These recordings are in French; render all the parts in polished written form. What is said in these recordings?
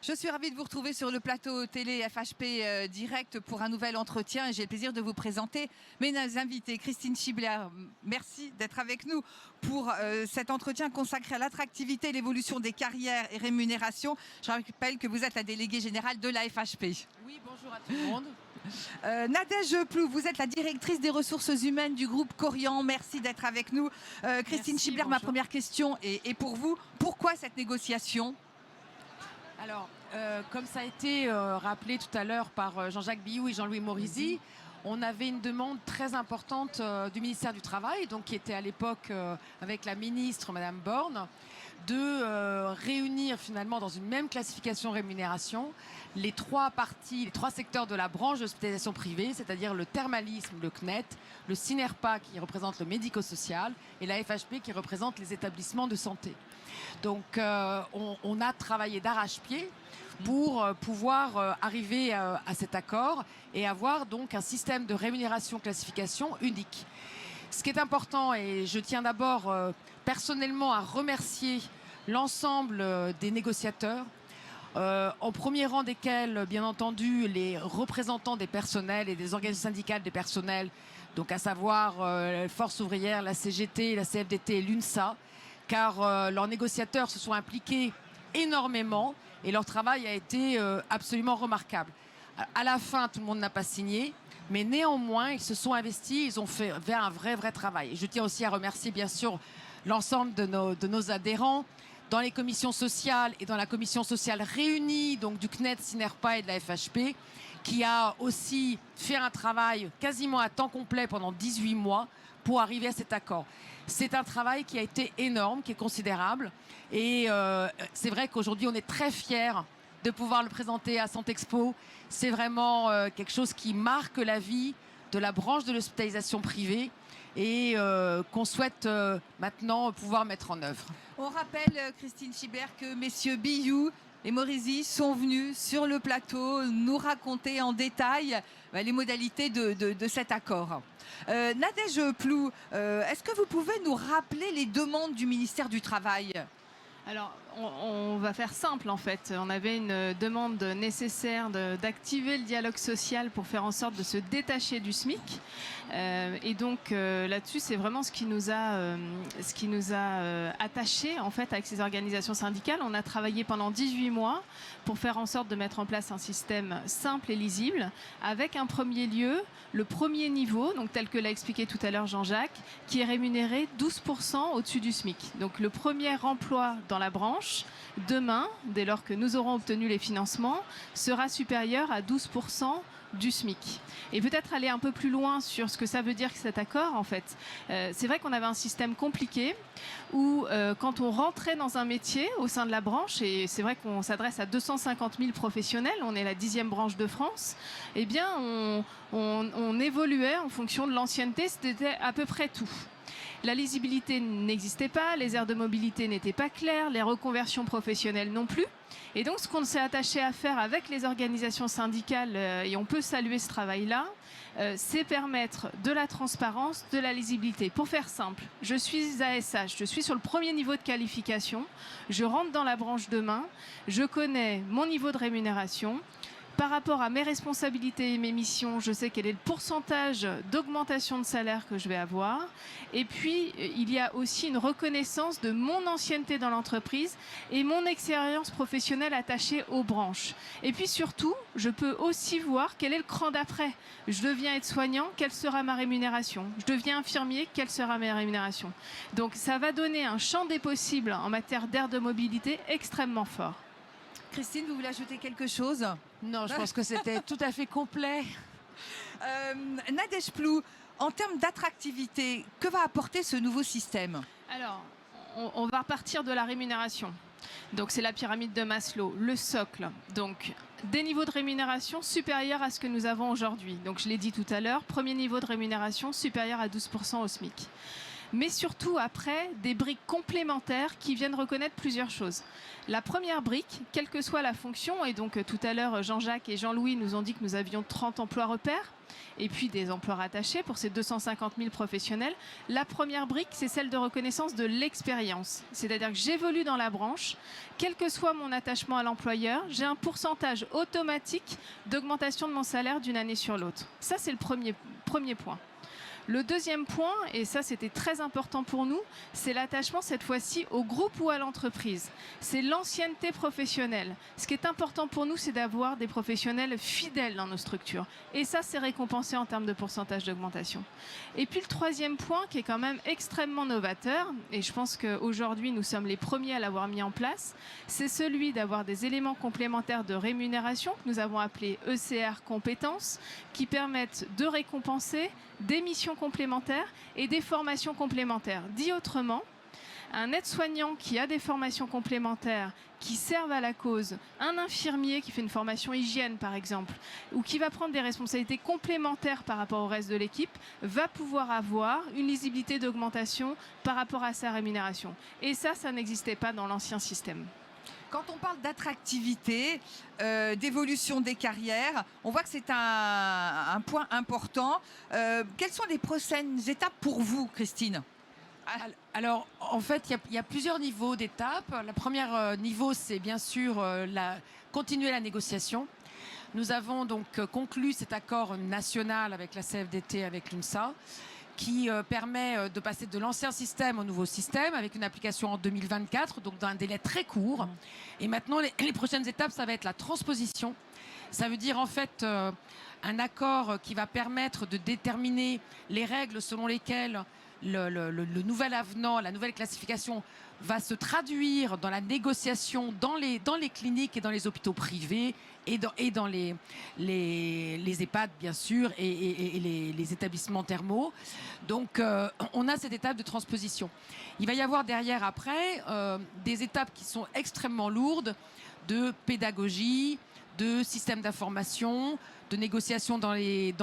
Je suis ravie de vous retrouver sur le plateau télé FHP Direct pour un nouvel entretien et j'ai le plaisir de vous présenter mes invités. Christine Schibler, merci d'être avec nous pour cet entretien consacré à l'attractivité et l'évolution des carrières et rémunérations. Je rappelle que vous êtes la déléguée générale de la FHP. Oui, bonjour à tout le monde. Nadège Plou, vous êtes la directrice des ressources humaines du groupe Corian. Merci d'être avec nous. Christine Schibler, ma première question est pour vous. Pourquoi cette négociation ? Alors, comme ça a été rappelé tout à l'heure par Jean-Jacques Biou et Jean-Louis Morisi, on avait une demande très importante du ministère du Travail, donc qui était à l'époque avec la ministre Madame Borne, de réunir finalement dans une même classification rémunération les trois parties, les trois secteurs de la branche d'hospitalisation privée, c'est-à-dire le thermalisme, le CNET, le CINERPA qui représente le médico-social et la FHP qui représente les établissements de santé. Donc on a travaillé d'arrache-pied pour pouvoir arriver à cet accord et avoir donc un système de rémunération-classification unique. Ce qui est important, et je tiens d'abord personnellement à remercier l'ensemble des négociateurs, en premier rang desquels, bien entendu, les représentants des personnels et des organisations syndicales des personnels, donc à savoir Force ouvrière, la CGT, la CFDT et l'UNSA, car leurs négociateurs se sont impliqués énormément et leur travail a été absolument remarquable. À la fin, tout le monde n'a pas signé, mais néanmoins, ils se sont investis, ils ont fait un vrai travail. Et je tiens aussi à remercier, bien sûr, l'ensemble de nos adhérents dans les commissions sociales et dans la commission sociale réunie, donc du CNET, CINERPA et de la FHP, qui a aussi fait un travail quasiment à temps complet pendant 18 mois pour arriver à cet accord. C'est un travail qui a été énorme, qui est considérable. Et c'est vrai qu'aujourd'hui, on est très fiers de pouvoir le présenter à Santexpo. C'est vraiment quelque chose qui marque la vie de la branche de l'hospitalisation privée et qu'on souhaite maintenant pouvoir mettre en œuvre. On rappelle, Christine Schibler, que messieurs Biou et Morisi sont venus sur le plateau nous raconter en détail les modalités de cet accord. Nadège Plou, est-ce que vous pouvez nous rappeler les demandes du ministère du Travail ? Alors, on va faire simple en fait. On avait une demande nécessaire d'activer le dialogue social pour faire en sorte de se détacher du SMIC. Et donc là-dessus, c'est vraiment ce qui nous a attachés en fait avec ces organisations syndicales. On a travaillé pendant 18 mois pour faire en sorte de mettre en place un système simple et lisible, avec un premier lieu, le premier niveau, donc tel que l'a expliqué tout à l'heure Jean-Jacques, qui est rémunéré 12% au-dessus du SMIC. Donc le premier emploi dans la branche, demain, dès lors que nous aurons obtenu les financements, sera supérieur à 12% du SMIC. Et peut-être aller un peu plus loin sur ce que ça veut dire que cet accord, en fait. C'est vrai qu'on avait un système compliqué où quand on rentrait dans un métier au sein de la branche, et c'est vrai qu'on s'adresse à 250 000 professionnels, on est la 10e branche de France, eh bien on évoluait en fonction de l'ancienneté, c'était à peu près tout. La lisibilité n'existait pas, les aires de mobilité n'étaient pas claires, les reconversions professionnelles non plus. Et donc, ce qu'on s'est attaché à faire avec les organisations syndicales, et on peut saluer ce travail-là, c'est permettre de la transparence, de la lisibilité. Pour faire simple, je suis ASH, je suis sur le premier niveau de qualification, je rentre dans la branche demain, je connais mon niveau de rémunération. Par rapport à mes responsabilités et mes missions, je sais quel est le pourcentage d'augmentation de salaire que je vais avoir. Et puis, il y a aussi une reconnaissance de mon ancienneté dans l'entreprise et mon expérience professionnelle attachée aux branches. Et puis surtout, je peux aussi voir quel est le cran d'après. Je deviens aide-soignant, quelle sera ma rémunération? Je deviens infirmier, quelle sera ma rémunération? Donc, ça va donner un champ des possibles en matière d'aire de mobilité extrêmement fort. Christine, vous voulez ajouter quelque chose ? Non, je pense que c'était tout à fait complet. Nadège Plou, en termes d'attractivité, que va apporter ce nouveau système ? Alors, on va repartir de la rémunération. Donc, c'est la pyramide de Maslow, le socle. Donc, des niveaux de rémunération supérieurs à ce que nous avons aujourd'hui. Donc, je l'ai dit tout à l'heure, premier niveau de rémunération supérieur à 12% au SMIC. mais surtout après des briques complémentaires qui viennent reconnaître plusieurs choses. La première brique, quelle que soit la fonction, et donc tout à l'heure Jean-Jacques et Jean-Louis nous ont dit que nous avions 30 emplois repères, et puis des emplois rattachés pour ces 250 000 professionnels. La première brique, c'est celle de reconnaissance de l'expérience. C'est-à-dire que j'évolue dans la branche, quel que soit mon attachement à l'employeur, j'ai un pourcentage automatique d'augmentation de mon salaire d'une année sur l'autre. Ça, c'est le premier point. Le deuxième point, et ça c'était très important pour nous, c'est l'attachement cette fois-ci au groupe ou à l'entreprise. C'est l'ancienneté professionnelle. Ce qui est important pour nous, c'est d'avoir des professionnels fidèles dans nos structures. Et ça, c'est récompensé en termes de pourcentage d'augmentation. Et puis le troisième point, qui est quand même extrêmement novateur, et je pense qu'aujourd'hui nous sommes les premiers à l'avoir mis en place, c'est celui d'avoir des éléments complémentaires de rémunération, que nous avons appelés ECR compétences, qui permettent de récompenser des missions complémentaires et des formations complémentaires. Dit autrement, un aide-soignant qui a des formations complémentaires qui servent à la cause, un infirmier qui fait une formation hygiène par exemple, ou qui va prendre des responsabilités complémentaires par rapport au reste de l'équipe, va pouvoir avoir une lisibilité d'augmentation par rapport à sa rémunération. Et ça n'existait pas dans l'ancien système. Quand on parle d'attractivité, d'évolution des carrières, on voit que c'est un point important. Quelles sont les prochaines étapes pour vous, Christine ? Alors, en fait, il y a plusieurs niveaux d'étapes. Le premier niveau, c'est bien sûr continuer la négociation. Nous avons donc conclu cet accord national avec la CFDT, avec l'UNSA, qui permet de passer de l'ancien système au nouveau système avec une application en 2024, donc dans un délai très court. Et maintenant, les prochaines étapes, ça va être la transposition. Ça veut dire en fait un accord qui va permettre de déterminer les règles selon lesquelles le nouvel avenant, la nouvelle classification va se traduire dans la négociation dans les cliniques et dans les hôpitaux privés et dans les EHPAD bien sûr et les établissements thermaux. Donc on a cette étape de transposition. Il va y avoir derrière après des étapes qui sont extrêmement lourdes de pédagogie, de système d'information, de négociation dans les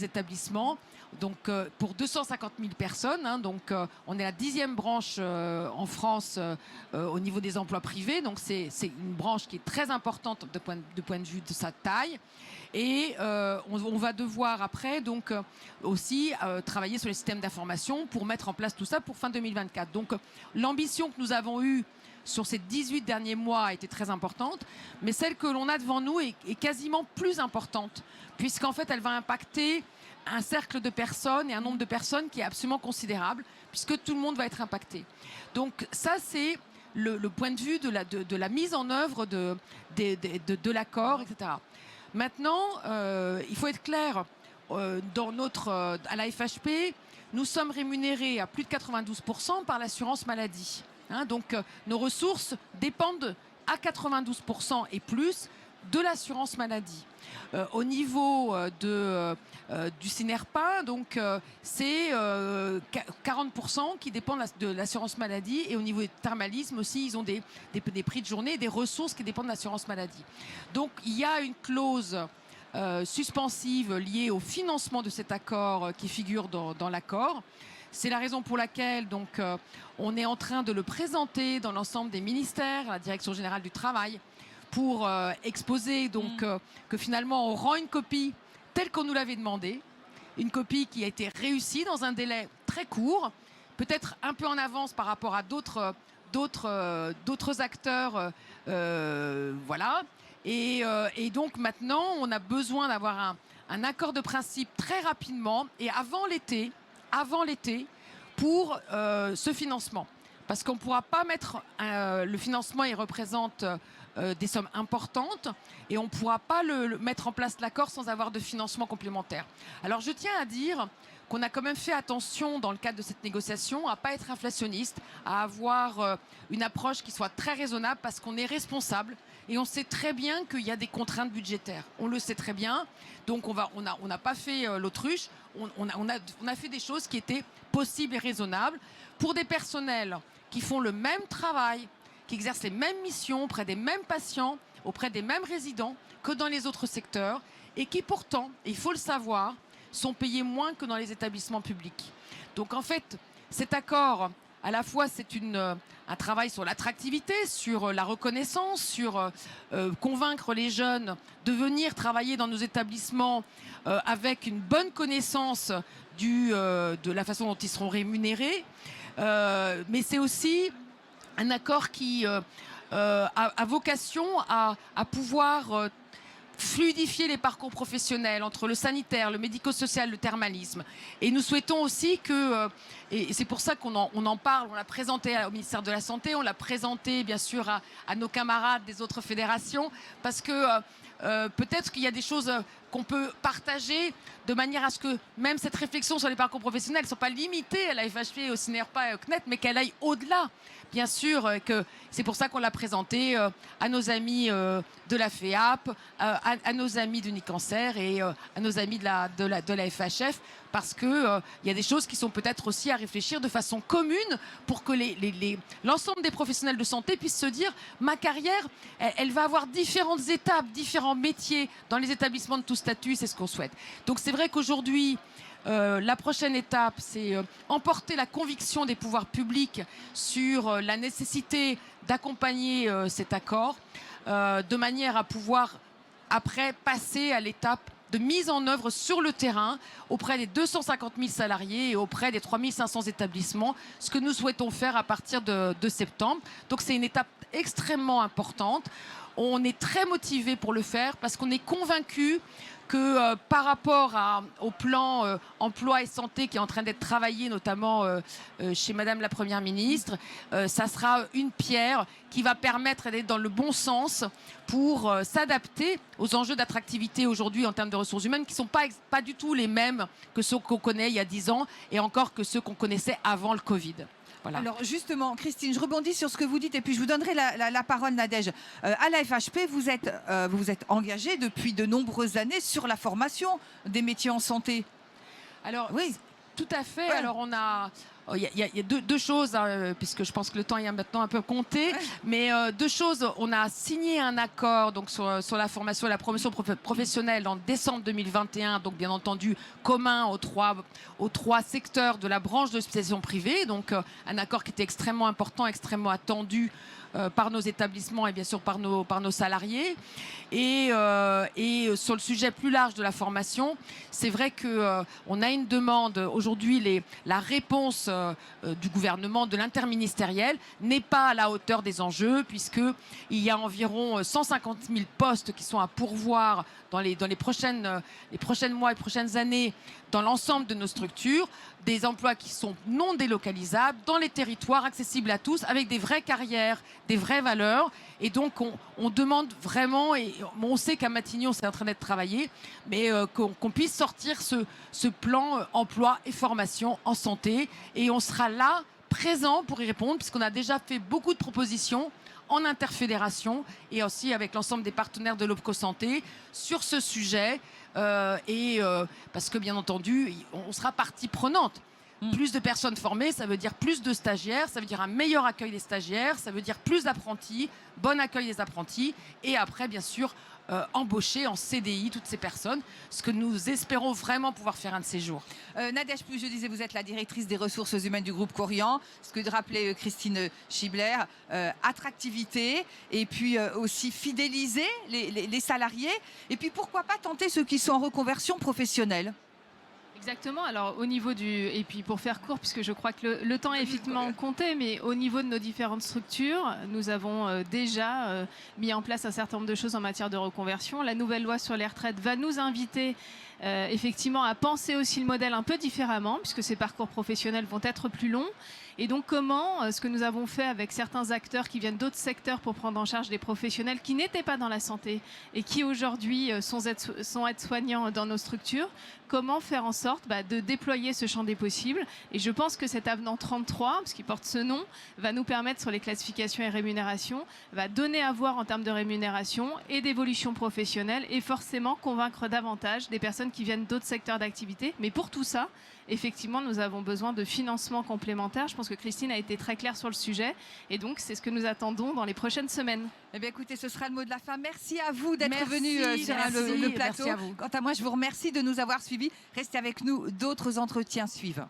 établissements. Donc pour 250 000 personnes, hein, donc on est la 10e branche en France au niveau des emplois privés. Donc c'est une branche qui est très importante de point de vue de sa taille. Et on va devoir après donc aussi travailler sur les systèmes d'information pour mettre en place tout ça pour fin 2024. Donc l'ambition que nous avons eue sur ces 18 derniers mois a été très importante, mais celle que l'on a devant nous est quasiment plus importante, puisqu'en fait elle va impacter un cercle de personnes et un nombre de personnes qui est absolument considérable, puisque tout le monde va être impacté. Donc ça, c'est le point de vue de la mise en œuvre de l'accord, etc. Maintenant, il faut être clair, à la FHP, nous sommes rémunérés à plus de 92% par l'assurance maladie. Hein, donc nos ressources dépendent à 92% et plus de l'assurance maladie. Au niveau du CINERPA, donc c'est 40% qui dépendent de l'assurance maladie, et au niveau du thermalisme aussi, ils ont des prix de journée et des ressources qui dépendent de l'assurance maladie. Donc il y a une clause suspensive liée au financement de cet accord qui figure dans l'accord. C'est la raison pour laquelle donc, on est en train de le présenter dans l'ensemble des ministères, à la Direction générale du travail, pour exposer donc, que finalement on rend une copie telle qu'on nous l'avait demandé, une copie qui a été réussie dans un délai très court, peut-être un peu en avance par rapport à d'autres acteurs, voilà. Et donc maintenant, on a besoin d'avoir un accord de principe très rapidement et avant l'été, pour ce financement. Parce qu'on ne pourra pas mettre le financement, il représente des sommes importantes, et on ne pourra pas le mettre en place l'accord sans avoir de financement complémentaire. Alors je tiens à dire qu'on a quand même fait attention dans le cadre de cette négociation à ne pas être inflationniste, à avoir une approche qui soit très raisonnable, parce qu'on est responsable et on sait très bien qu'il y a des contraintes budgétaires. On le sait très bien, donc on n'a pas fait l'autruche, on a fait des choses qui étaient possibles et raisonnables pour des personnels qui font le même travail, qui exercent les mêmes missions auprès des mêmes patients, auprès des mêmes résidents que dans les autres secteurs, et qui pourtant, il faut le savoir, sont payés moins que dans les établissements publics. Donc en fait, cet accord, à la fois c'est un travail sur l'attractivité, sur la reconnaissance, sur convaincre les jeunes de venir travailler dans nos établissements avec une bonne connaissance de la façon dont ils seront rémunérés. Mais c'est aussi un accord qui a vocation à pouvoir fluidifier les parcours professionnels entre le sanitaire, le médico-social, le thermalisme. Et nous souhaitons aussi que, et c'est pour ça qu'on en parle, on l'a présenté au ministère de la Santé, on l'a présenté bien sûr à nos camarades des autres fédérations, parce que peut-être qu'il y a des choses qu'on peut partager de manière à ce que même cette réflexion sur les parcours professionnels ne soit pas limitée à la FHP, au CNERPA et au CNET, mais qu'elle aille au-delà. Bien sûr que c'est pour ça qu'on l'a présenté à nos amis de la FEAP, à nos amis d'Unicancer et à nos amis de la FHF, parce qu'il y a des choses qui sont peut-être aussi à réfléchir de façon commune pour que l'ensemble des professionnels de santé puissent se dire ma carrière, elle va avoir différentes étapes, différents métiers dans les établissements de tout statut, c'est ce qu'on souhaite. Donc c'est vrai qu'aujourd'hui, la prochaine étape, c'est emporter la conviction des pouvoirs publics sur la nécessité d'accompagner cet accord de manière à pouvoir après passer à l'étape de mise en œuvre sur le terrain auprès des 250 000 salariés et auprès des 3 500 établissements, ce que nous souhaitons faire à partir de septembre. Donc c'est une étape extrêmement importante. On est très motivé pour le faire parce qu'on est convaincu que par rapport au plan emploi et santé qui est en train d'être travaillé, notamment chez Madame la Première ministre, ça sera une pierre qui va permettre d'être dans le bon sens pour s'adapter aux enjeux d'attractivité aujourd'hui en termes de ressources humaines qui ne sont pas du tout les mêmes que ceux qu'on connaît il y a 10 ans et encore que ceux qu'on connaissait avant le Covid. Voilà. Alors justement, Christine, je rebondis sur ce que vous dites et puis je vous donnerai la parole, Nadège. À la FHP, vous êtes engagée depuis de nombreuses années sur la formation des métiers en santé. Alors oui, tout à fait. Ouais. Alors il y a deux choses, hein, puisque je pense que le temps est maintenant un peu compté, ouais. Mais deux choses. On a signé un accord donc, sur la formation et la promotion professionnelle en décembre 2021, donc bien entendu commun aux trois secteurs de la branche de spécialisation privée. Donc un accord qui était extrêmement important, extrêmement attendu par nos établissements et bien sûr par nos salariés. Et sur le sujet plus large de la formation, c'est vrai qu'on a une demande aujourd'hui, la réponse du gouvernement, de l'interministériel, n'est pas à la hauteur des enjeux, puisqu'il y a environ 150 000 postes qui sont à pourvoir dans les prochains mois et prochaines années dans l'ensemble de nos structures, des emplois qui sont non délocalisables, dans les territoires, accessibles à tous, avec des vraies carrières, des vraies valeurs. Et donc, on demande vraiment, et on sait qu'à Matignon, c'est en train d'être travaillé, mais qu'on puisse sortir ce plan emploi et formation en santé. Et on sera là, présent pour y répondre, puisqu'on a déjà fait beaucoup de propositions en interfédération et aussi avec l'ensemble des partenaires de l'OPCO Santé sur ce sujet. Parce que, bien entendu, on sera partie prenante. Plus de personnes formées, ça veut dire plus de stagiaires, ça veut dire un meilleur accueil des stagiaires, ça veut dire plus d'apprentis, bon accueil des apprentis, et après, bien sûr, embaucher en CDI toutes ces personnes, ce que nous espérons vraiment pouvoir faire un de ces jours. Nadège, je disais, vous êtes la directrice des ressources humaines du groupe Corian, ce que rappelait Christine Schibler, attractivité, et puis aussi fidéliser les salariés, et puis pourquoi pas tenter ceux qui sont en reconversion professionnelle. Exactement. Alors au niveau et puis pour faire court, puisque je crois que le temps est effectivement compté, mais au niveau de nos différentes structures, nous avons déjà mis en place un certain nombre de choses en matière de reconversion. La nouvelle loi sur les retraites va nous inviter effectivement à penser aussi le modèle un peu différemment, puisque ces parcours professionnels vont être plus longs. Et donc comment ce que nous avons fait avec certains acteurs qui viennent d'autres secteurs pour prendre en charge des professionnels qui n'étaient pas dans la santé et qui aujourd'hui sont aides-soignants dans nos structures, comment faire en sorte de déployer ce champ des possibles. Et je pense que cet avenant 33, parce qu'il porte ce nom, va nous permettre sur les classifications et rémunérations, va donner à voir en termes de rémunération et d'évolution professionnelle et forcément convaincre davantage des personnes qui viennent d'autres secteurs d'activité. Mais pour tout ça, effectivement, nous avons besoin de financement complémentaire. Je pense que Christine a été très claire sur le sujet. Et donc, c'est ce que nous attendons dans les prochaines semaines. Eh bien, écoutez, ce sera le mot de la fin. Merci à vous d'être venu sur le plateau. Merci à vous. Quant à moi, je vous remercie de nous avoir suivis. Restez avec nous, d'autres entretiens suivent.